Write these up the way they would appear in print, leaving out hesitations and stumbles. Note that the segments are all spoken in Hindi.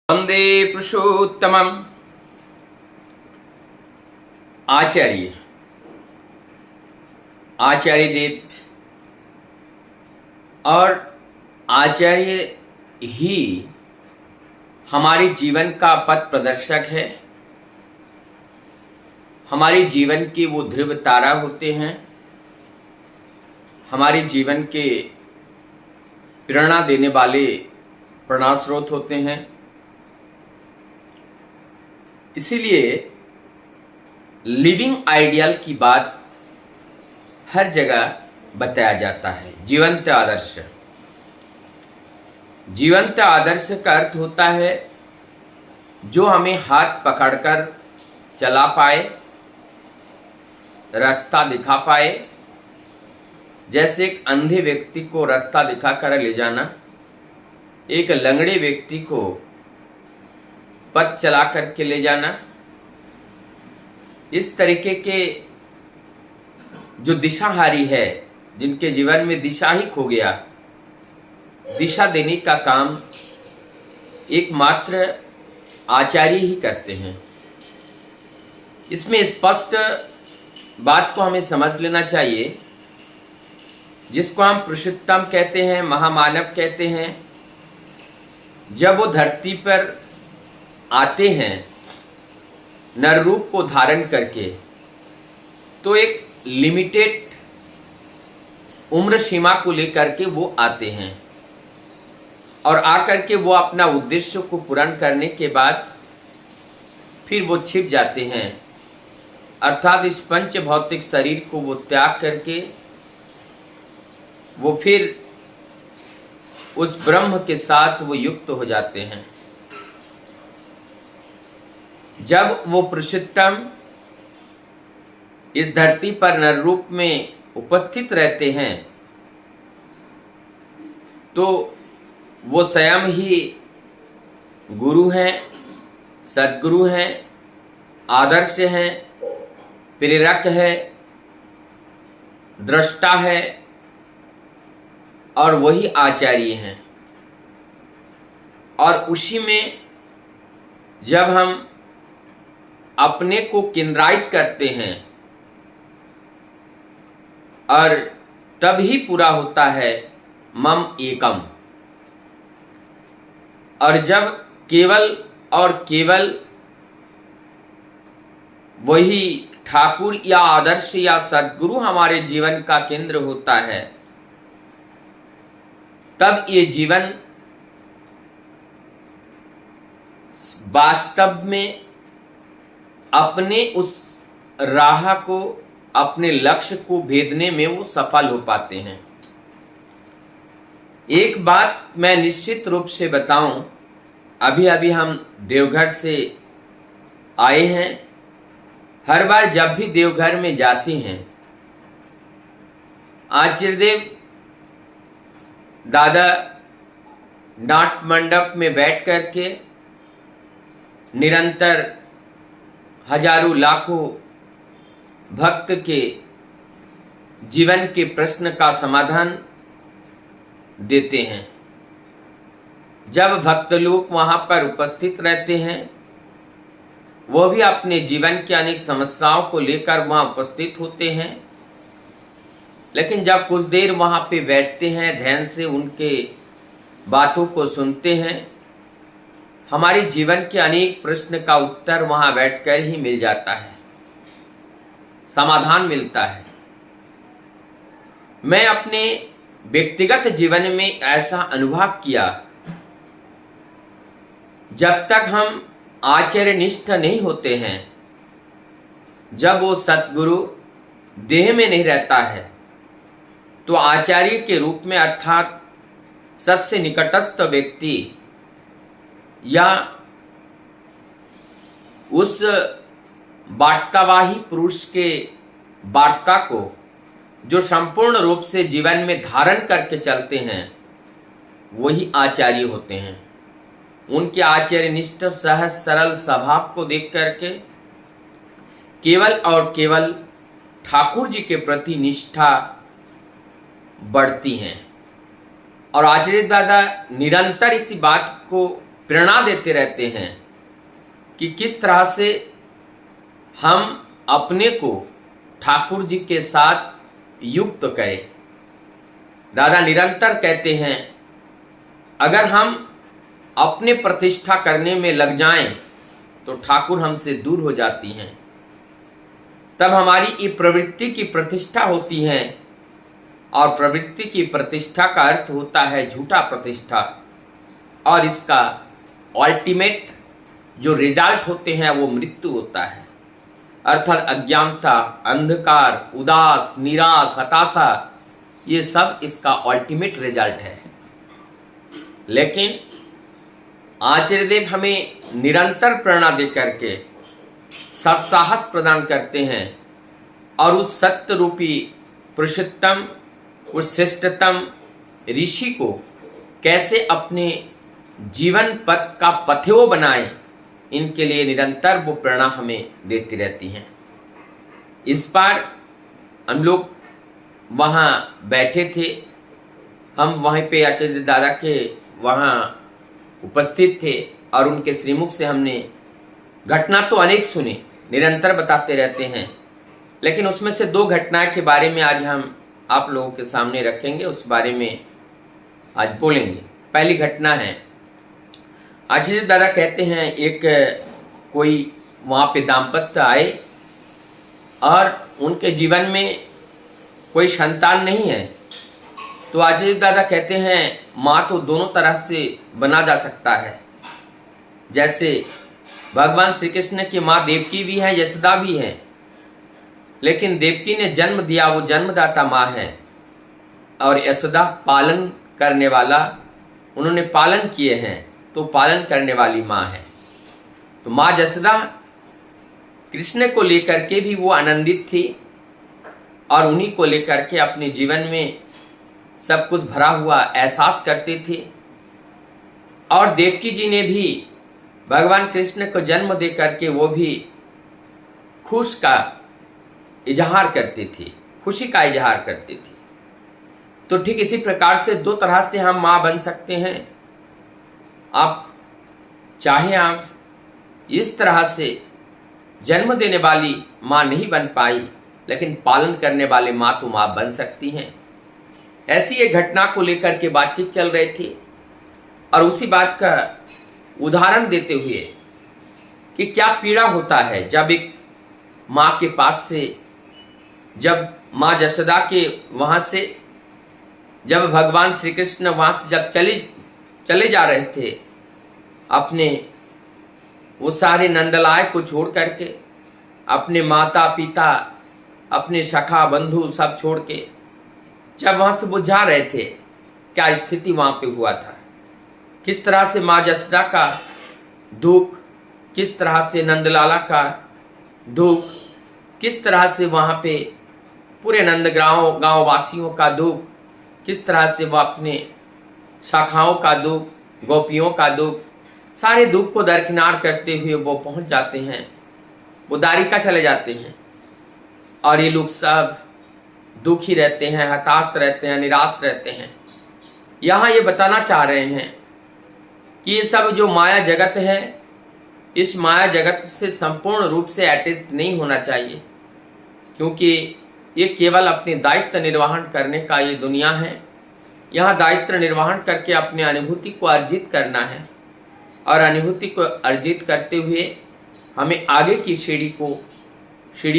वंदे पुरुषोत्तमम्। आचार्य देव और आचार्य ही हमारे जीवन का पथ प्रदर्शक है। हमारे जीवन के वो ध्रुव तारा होते हैं, हमारे जीवन के प्रेरणा देने वाले प्रेरणा स्रोत होते हैं। इसीलिए लिविंग आइडियल की बात हर जगह बताया जाता है। जीवंत आदर्श, जीवंत आदर्श का अर्थ होता है जो हमें हाथ पकड़कर चला पाए, रास्ता दिखा पाए। जैसे एक अंधे व्यक्ति को रास्ता दिखाकर ले जाना, एक लंगड़े व्यक्ति को पथ चला करके ले जाना, इस तरीके के जो दिशाहारी है, जिनके जीवन में दिशा ही खो गया, दिशा देने का काम एकमात्र आचार्य ही करते हैं। इसमें स्पष्ट बात को हमें समझ लेना चाहिए, जिसको हम पुरुषोत्तम कहते हैं, महामानव कहते हैं। जब वो धरती पर आते हैं नर रूप को धारण करके, तो एक लिमिटेड उम्र सीमा को लेकर के वो आते हैं और आकर के वो अपना उद्देश्य को पूर्ण करने के बाद फिर वो छिप जाते हैं। अर्थात इस पंच भौतिक शरीर को वो त्याग करके वो फिर उस ब्रह्म के साथ वो युक्त हो जाते हैं। जब वो पुरुषोत्तम इस धरती पर नर रूप में उपस्थित रहते हैं, तो वो स्वयं ही गुरु हैं, सद्गुरु हैं, आदर्श हैं, प्रेरक है, दृष्टा है और वही आचार्य हैं। और उसी में जब हम अपने को केंद्रायित करते हैं और तब ही पूरा होता है मम एकम। और जब केवल और केवल वही ठाकुर या आदर्श या सद्गुरु हमारे जीवन का केंद्र होता है, तब ये जीवन वास्तव में अपने उस राह को, अपने लक्ष्य को भेदने में वो सफल हो पाते हैं। एक बात मैं निश्चित रूप से बताऊं, अभी अभी हम देवघर से आए हैं। हर बार जब भी देवघर में जाते हैं, आचार्य देव दादा नाट मंडप में बैठ करके निरंतर हजारों लाखों भक्त के जीवन के प्रश्न का समाधान देते हैं। जब भक्त लोग वहां पर उपस्थित रहते हैं, वो भी अपने जीवन की अनेक समस्याओं को लेकर वहां उपस्थित होते हैं। लेकिन जब कुछ देर वहां पे बैठते हैं, ध्यान से उनके बातों को सुनते हैं, हमारे जीवन के अनेक प्रश्न का उत्तर वहां बैठकर ही मिल जाता है, समाधान मिलता है। मैं अपने व्यक्तिगत जीवन में ऐसा अनुभव किया, जब तक हम आचार्यनिष्ठ नहीं होते हैं, जब वो सतगुरु देह में नहीं रहता है, तो आचार्य के रूप में अर्थात सबसे निकटस्थ व्यक्ति या उस वार्तावाही पुरुष के वार्ता को जो संपूर्ण रूप से जीवन में धारण करके चलते हैं, वही आचार्य होते हैं। उनके आचार्यनिष्ठ सहज सरल स्वभाव को देख करके केवल और केवल ठाकुर जी के प्रति निष्ठा बढ़ती हैं। और आचार्य दादा निरंतर इसी बात को प्रेरणा देते रहते हैं कि किस तरह से हम अपने को ठाकुर जी के साथ युक्त करें। दादा निरंतर कहते हैं, अगर हम अपने प्रतिष्ठा करने में लग जाएं तो ठाकुर हमसे दूर हो जाती हैं। तब हमारी ये प्रवृत्ति की प्रतिष्ठा होती है, और प्रवृत्ति की प्रतिष्ठा का अर्थ होता है झूठा प्रतिष्ठा, और इसका अल्टीमेट जो रिजल्ट होते हैं वो मृत्यु होता है। अर्थात अज्ञानता, अंधकार, उदास, निराश, हताशा, ये सब इसका अल्टीमेट रिजल्ट है। लेकिन आचार्य देव हमें निरंतर प्रेरणा दे करके सत्साहस प्रदान करते हैं, और उस सत्य रूपी पुरुषोत्तम, उस श्रेष्ठतम ऋषि को कैसे अपने जीवन पथ का पथेव बनाएं, इनके लिए निरंतर वो प्रेरणा हमें देती रहती हैं। इस बार हम लोग वहाँ बैठे थे, हम वहीं पे आचार्य दादा के वहाँ उपस्थित थे, और उनके श्रीमुख से हमने घटना तो अनेक सुनी, निरंतर बताते रहते हैं, लेकिन उसमें से 2 घटनाएं के बारे में आज हम आप लोगों के सामने रखेंगे, उस बारे में आज बोलेंगे। पहली घटना है, आचार्य दादा कहते हैं एक कोई वहाँ पे दाम्पत्य आए और उनके जीवन में कोई संतान नहीं है। तो आचार्य दादा कहते हैं माँ तो दोनों तरह से बना जा सकता है। जैसे भगवान श्री कृष्ण की माँ देवकी भी है, यशोदा भी है, लेकिन देवकी ने जन्म दिया, वो जन्मदाता माँ है, और यशोदा पालन करने वाला, उन्होंने पालन किए हैं तो पालन करने वाली माँ है। तो माँ यशोदा कृष्ण को लेकर के भी वो आनंदित थी, और उन्हीं को लेकर के अपने जीवन में सब कुछ भरा हुआ एहसास करते थे। और देवकी जी ने भी भगवान कृष्ण को जन्म दे करके वो भी खुश का इजहार करते थे, खुशी का इजहार करते थे। तो ठीक इसी प्रकार से 2 तरह से हम माँ बन सकते हैं। आप चाहे आप इस तरह से जन्म देने वाली माँ नहीं बन पाई, लेकिन पालन करने वाले माँ तो माँ बन सकती हैं। ऐसी एक घटना को लेकर के बातचीत चल रही थी, और उसी बात का उदाहरण देते हुए कि क्या पीड़ा होता है जब एक माँ के पास से, जब माँ यशोदा के वहाँ से, जब भगवान श्री कृष्ण वहाँ से जब चले जा रहे थे अपने वो सारे नंदलाय को छोड़ करके, अपने माता पिता, अपने सखा बंधु सब छोड़ के जब वहाँ से वो जा रहे थे, क्या स्थिति वहाँ पे हुआ था, किस तरह से माँ यशोदा का दुख, किस तरह से नंदलाला का दुख, किस तरह से वहाँ पे पूरे गांव वासियों का दुख, किस तरह से वो अपने शाखाओं का दुख, गोपियों का दुख, सारे दुख को दरकिनार करते हुए वो पहुंच जाते हैं, वो द्वारिका चले जाते हैं। और ये लोग सब दुखी रहते हैं, हताश रहते हैं, निराश रहते हैं। यहाँ ये बताना चाह रहे हैं कि ये सब जो माया जगत है, इस माया जगत से संपूर्ण रूप से अटैच नहीं होना चाहिए, क्योंकि ये केवल अपने दायित्व निर्वहन करने का ये दुनिया है। यहाँ दायित्व निर्वहन करके अपने अनुभूति को अर्जित करना है, और अनुभूति को अर्जित करते हुए हमें आगे की सीढ़ी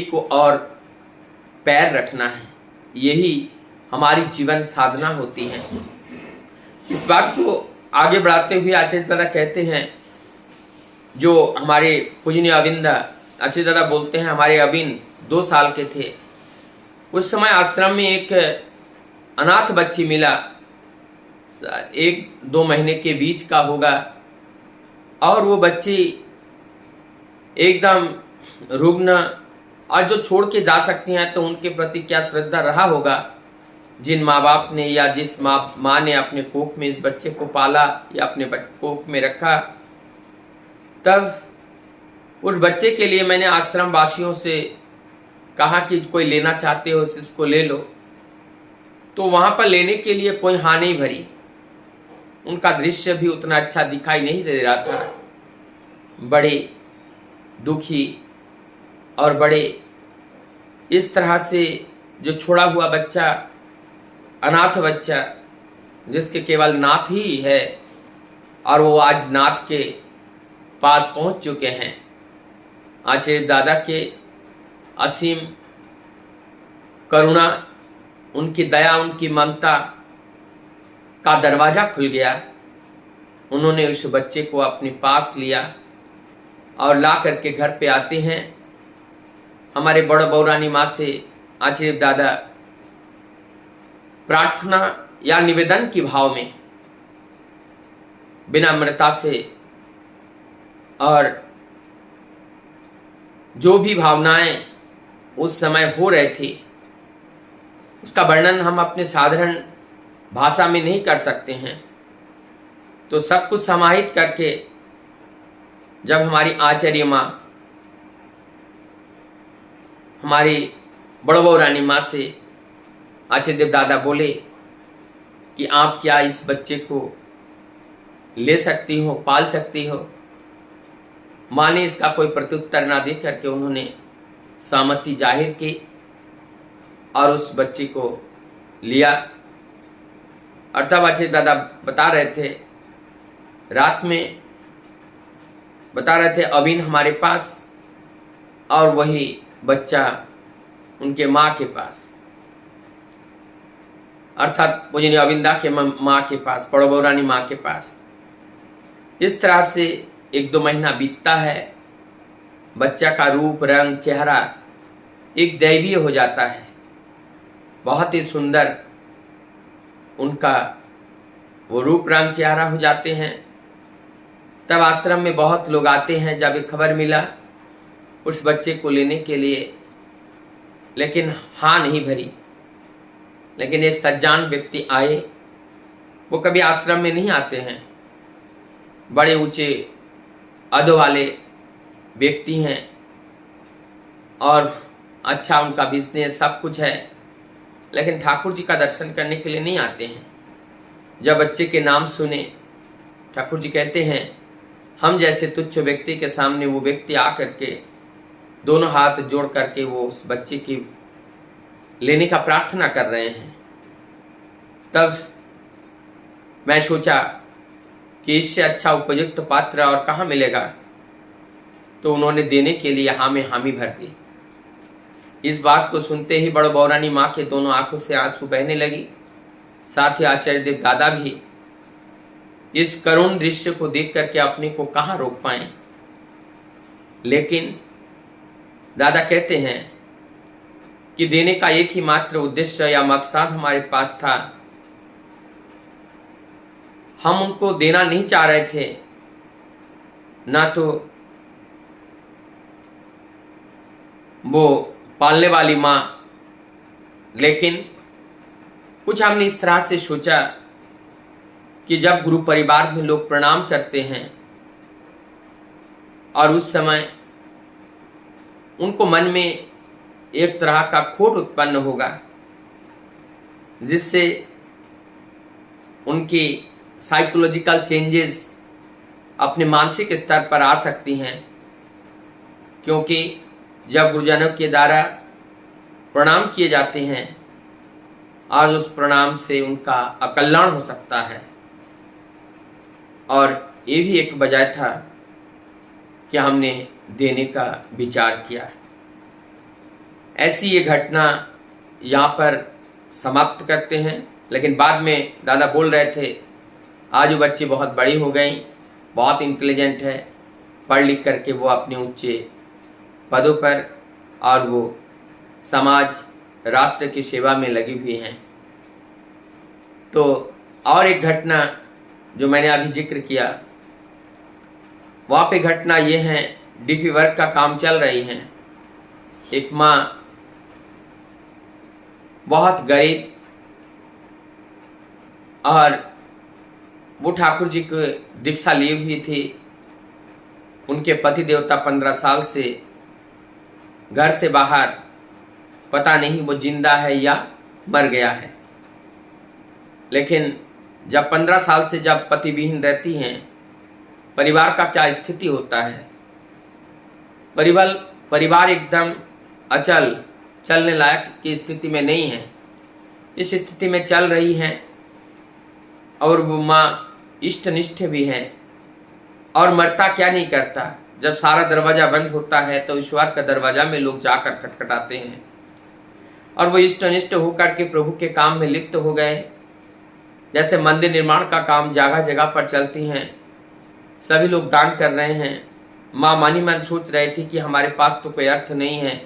को और पैर रखना है। यही हमारी जीवन साधना होती है। इस बात को आगे बढ़ाते हुए आचार्य दादा कहते हैं, जो हमारे पूजनीय अविंद आचार्य दादा बोलते हैं, हमारे अविन 2 साल के थे, उस समय आश्रम में एक अनाथ बच्ची मिला, 1-2 महीने के बीच का होगा, और वो बच्ची एकदम रुग्ण, और जो छोड़ के जा सकती हैं तो उनके प्रति क्या श्रद्धा रहा होगा, जिन माँ बाप ने या जिस माँ ने अपने कोख में इस बच्चे को पाला या अपने कोख में रखा। तब उस बच्चे के लिए मैंने आश्रम वासियों से कहा कि कोई लेना चाहते हो इसको ले लो। तो वहाँ पर लेने के लिए कोई हाँ नहीं भरी। उनका दृश्य भी उतना अच्छा दिखाई नहीं दे रहा था। बड़े दुखी और बड़े इस तरह से जो छोड़ा हुआ बच्चा, अनाथ बच्चा, जिसके केवल नाथ ही है और वो आज नाथ के पास पहुंच चुके हैं। आचार्य दादा के असीम करुणा, उनकी दया, उनकी ममता का दरवाजा खुल गया। उन्होंने उस बच्चे को अपने पास लिया और ला करके घर पे आते हैं। हमारे बड़ बौरानी माँ से आचार्य दादा प्रार्थना या निवेदन की भाव में विनम्रता से और जो भी भावनाएं उस समय हो रहे थे उसका वर्णन हम अपने साधारण भाषा में नहीं कर सकते हैं। तो सब कुछ समाहित करके जब हमारी आचार्य माँ, हमारी बड़बो रानी माँ से आचार्य देव दादा बोले कि आप क्या इस बच्चे को ले सकती हो, पाल सकती हो। माँ ने इसका कोई प्रत्युत्तर ना दे करके उन्होंने सहमति जाहिर की और उस बच्चे को लिया। और तब आचार्य दादा बता रहे थे, रात में बता रहे थे, अबिन हमारे पास और वही बच्चा उनके माँ के पास, अर्थात पूजनीय अविंदा के माँ के पास, बड़बौरानी माँ के पास। इस तरह से 1-2 महीना बीतता है। बच्चा का रूप, रंग, चेहरा एक दैवीय हो जाता है। बहुत ही सुंदर उनका वो रूप, रंग, चेहरा हो जाते हैं। तब आश्रम में बहुत लोग आते हैं। जब ये खबर मिला उस बच्चे को लेने के लिए, लेकिन हाँ नहीं भरी। लेकिन एक सज्जान व्यक्ति आए। वो कभी आश्रम में नहीं आते हैं, बड़े ऊंचे अद वाले व्यक्ति हैं और अच्छा उनका बिजनेस सब कुछ है, लेकिन ठाकुर जी का दर्शन करने के लिए नहीं आते हैं। जब बच्चे के नाम सुने, ठाकुर जी कहते हैं, हम जैसे तुच्छ व्यक्ति के सामने वो व्यक्ति आकर के दोनों हाथ जोड़ करके वो उस बच्चे की लेने का प्रार्थना कर रहे हैं। तब मैं सोचा कि इससे अच्छा उपयुक्त पात्र और कहाँ मिलेगा, तो उन्होंने देने के लिए हाँ में हामी भर दी। इस बात को सुनते ही बड़ बौरानी माँ के दोनों आंखों से आंसू बहने लगी। साथ ही आचार्य देव दादा भी इस करुण दृश्य को देख करके अपने को कहाँ रोक पाए। लेकिन दादा कहते हैं कि देने का एक ही मात्र उद्देश्य या मकसद हमारे पास था। हम उनको देना नहीं चाह रहे थे, ना तो वो पालने वाली माँ, लेकिन कुछ हमने इस तरह से सोचा कि जब गुरु परिवार में लोग प्रणाम करते हैं और उस समय उनको मन में एक तरह का खोट उत्पन्न होगा, जिससे उनकी साइकोलॉजिकल चेंजेस अपने मानसिक स्तर पर आ सकती हैं। क्योंकि जब गुरुजनों के द्वारा प्रणाम किए जाते हैं, आज उस प्रणाम से उनका अकल्याण हो सकता है। और ये भी एक वजह था कि हमने देने का विचार किया। ऐसी ये घटना यहाँ पर समाप्त करते हैं। लेकिन बाद में दादा बोल रहे थे, आज वो बच्ची बहुत बड़ी हो गई, बहुत इंटेलिजेंट है, पढ़ लिख करके वो अपने ऊंचे पदों पर और वो समाज, राष्ट्र की सेवा में लगी हुई हैं। तो और एक घटना जो मैंने अभी जिक्र किया, वहाँ पे घटना ये है, डीपी वर्क का काम चल रही है। एक माँ बहुत गरीब और वो ठाकुर जी को दीक्षा ली हुई थी। उनके पति देवता 15 साल से घर से बाहर, पता नहीं वो जिंदा है या मर गया है। लेकिन जब 15 साल से जब पति विहीन रहती हैं, परिवार का क्या स्थिति होता है। परिवार एकदम अचल, चलने लायक की स्थिति में नहीं है। इस स्थिति में चल रही हैं और वो माँ इष्टनिष्ठ भी है। और मरता क्या नहीं करता, जब सारा दरवाजा बंद होता है तो ईश्वर का दरवाजा में लोग जाकर खटखटाते हैं। और वो इष्टनिष्ठ होकर के प्रभु के काम में लिप्त हो गए। जैसे मंदिर निर्माण का काम जगह जगह पर चलती हैं, सभी लोग दान कर रहे हैं। माँ मानी मन सोच रही थी कि हमारे पास तो कोई अर्थ नहीं है,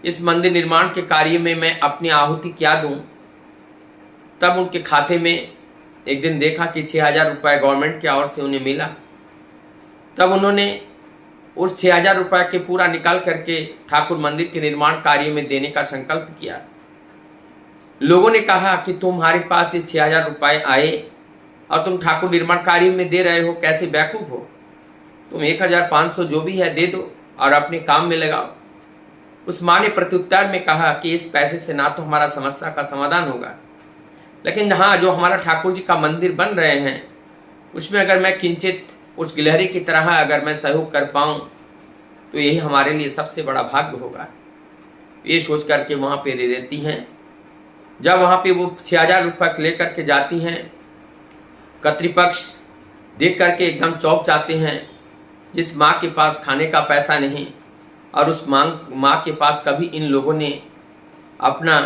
इस मंदिर निर्माण के कार्य में मैं अपनी आहुति क्या दूं। तब उनके खाते में एक दिन देखा कि 6,000 रुपये गवर्नमेंट की ओर से उन्हें मिला। तब उन्होंने उस 6,000 रुपये के पूरा निकाल करके ठाकुर मंदिर के निर्माण कार्य में देने का संकल्प किया। लोगों ने कहा कि तुम्हारे पास ये 6,000 रुपये आए और तुम ठाकुर निर्माण कार्य में दे रहे हो, कैसे बेवकूफ हो। तुम 1,500 जो भी है दे दो और अपने काम में लगाओ। उस माँ ने प्रत्युत्तर में कहा कि इस पैसे से ना तो हमारा समस्या का समाधान होगा, लेकिन हाँ, जो हमारा ठाकुर जी का मंदिर बन रहे हैं उसमें अगर मैं किंचित उस गिलहरी की तरह अगर मैं सहयोग कर पाऊँ तो यही हमारे लिए सबसे बड़ा भाग्य होगा। ये सोच करके वहाँ पे दे देती हैं। जब वहाँ पे वो 6,000 रुपये लेकर के जाती हैं, कर्तृपक्ष देख करके एकदम चौंक जाते हैं। जिस माँ के पास खाने का पैसा नहीं और उस माँ के पास कभी इन लोगों ने अपना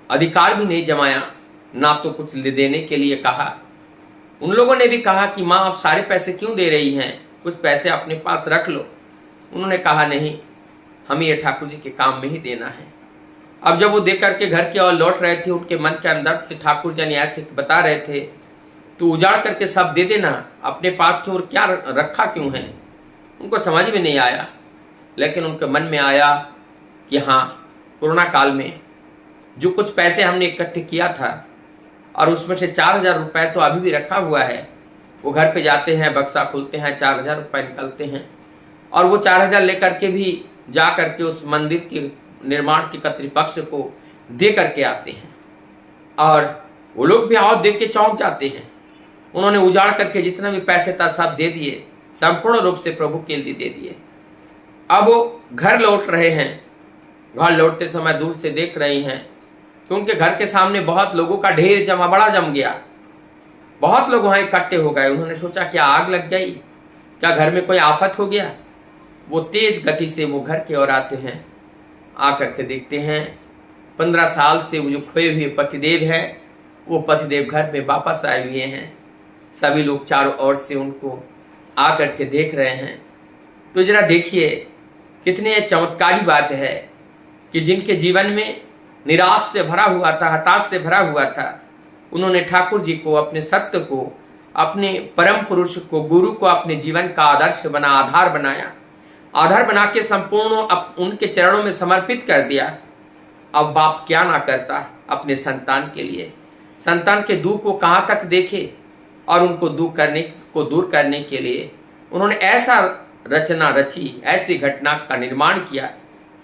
अधिकार भी नहीं जमाया, ना तो कुछ देने के लिए कहा। उन लोगों ने भी कहा कि माँ आप सारे पैसे क्यों दे रही हैं, कुछ पैसे अपने पास रख लो। उन्होंने कहा नहीं, हमें ये ठाकुर जी के काम में ही देना है। अब जब वो देख करके घर की ओर लौट रहे थे, उनके मन के अंदर से ठाकुर जी ऐसे बता रहे थे, तू उजाड़ करके सब दे देना, अपने पास क्यों, क्या रखा क्यों है। उनको समझ में नहीं आया, लेकिन उनके मन में आया कि हाँ, कोरोना काल में जो कुछ पैसे हमने इकट्ठे किया था और उसमें से 4,000 रुपये तो अभी भी रखा हुआ है। वो घर पे जाते हैं, बक्सा खोलते हैं, 4,000 रुपये निकलते हैं और वो 4,000 लेकर के भी जा करके उस मंदिर के निर्माण के कर्तृपक्ष को दे करके आते हैं। और वो लोग भी और देख के चौंक जाते हैं। उन्होंने उजाड़ करके जितना भी पैसे था सब दे दिए, संपूर्ण रूप से प्रभु के लिए दे दिए। अब वो घर लौट रहे हैं। घर लौटते समय दूर से देख रही हैं कि उनके घर के सामने बहुत लोगों का ढेर बड़ा जम गया। बहुत लोग वहाँ इकट्ठे हो गए। उन्होंने सोचा क्या आग लग गई, क्या घर में कोई आफत हो गया। वो तेज गति से वो घर की ओर आते हैं। आकर के देखते हैं 15 साल से वो जो खोए हुए पतिदेव है, वो पतिदेव घर में वापस आए हुए हैं। सभी लोग चारों ओर से उनको आकर के देख रहे हैं। तो जरा देखिए कितने चमत्कारी बात है कि जिनके जीवन में निराश से भरा हुआ था, हताश से भरा हुआ था, उन्होंने ठाकुर जी को, अपने सत्य को, अपने परम पुरुष को, गुरु को अपने जीवन का आदर्श बना, आधार बनाया। आधार बना के संपूर्ण उनके चरणों में समर्पित कर दिया। अब बाप क्या ना करता अपने संतान के लिए। संतान के दुख को कहाँ तक देखे और उनको दूर करने के लिए उन्होंने ऐसा रचना रची, ऐसी घटना का निर्माण किया।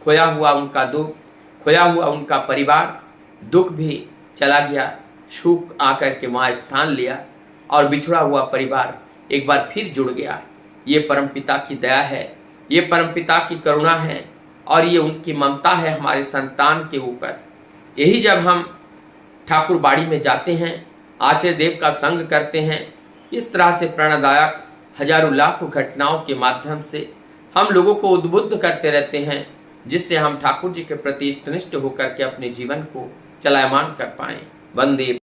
खोया हुआ उनका दुख, खोया हुआ उनका परिवार, दुख भी चला गया, सुख आकर के वहाँ स्थान लिया और बिछड़ा हुआ परिवार एक बार फिर जुड़ गया। ये परमपिता की दया है, ये परमपिता की करुणा है और ये उनकी ममता है हमारे संतान के ऊपर। यही जब हम ठाकुर बाड़ी में जाते हैं, आचार्य देव का संग करते हैं, इस तरह से प्रेरणादायक हजारों लाखों घटनाओं के माध्यम से हम लोगों को उद्बुद्ध करते रहते हैं, जिससे हम ठाकुर जी के प्रति इष्टनिष्ठ होकर के अपने जीवन को चलायमान कर पाएं। वंदे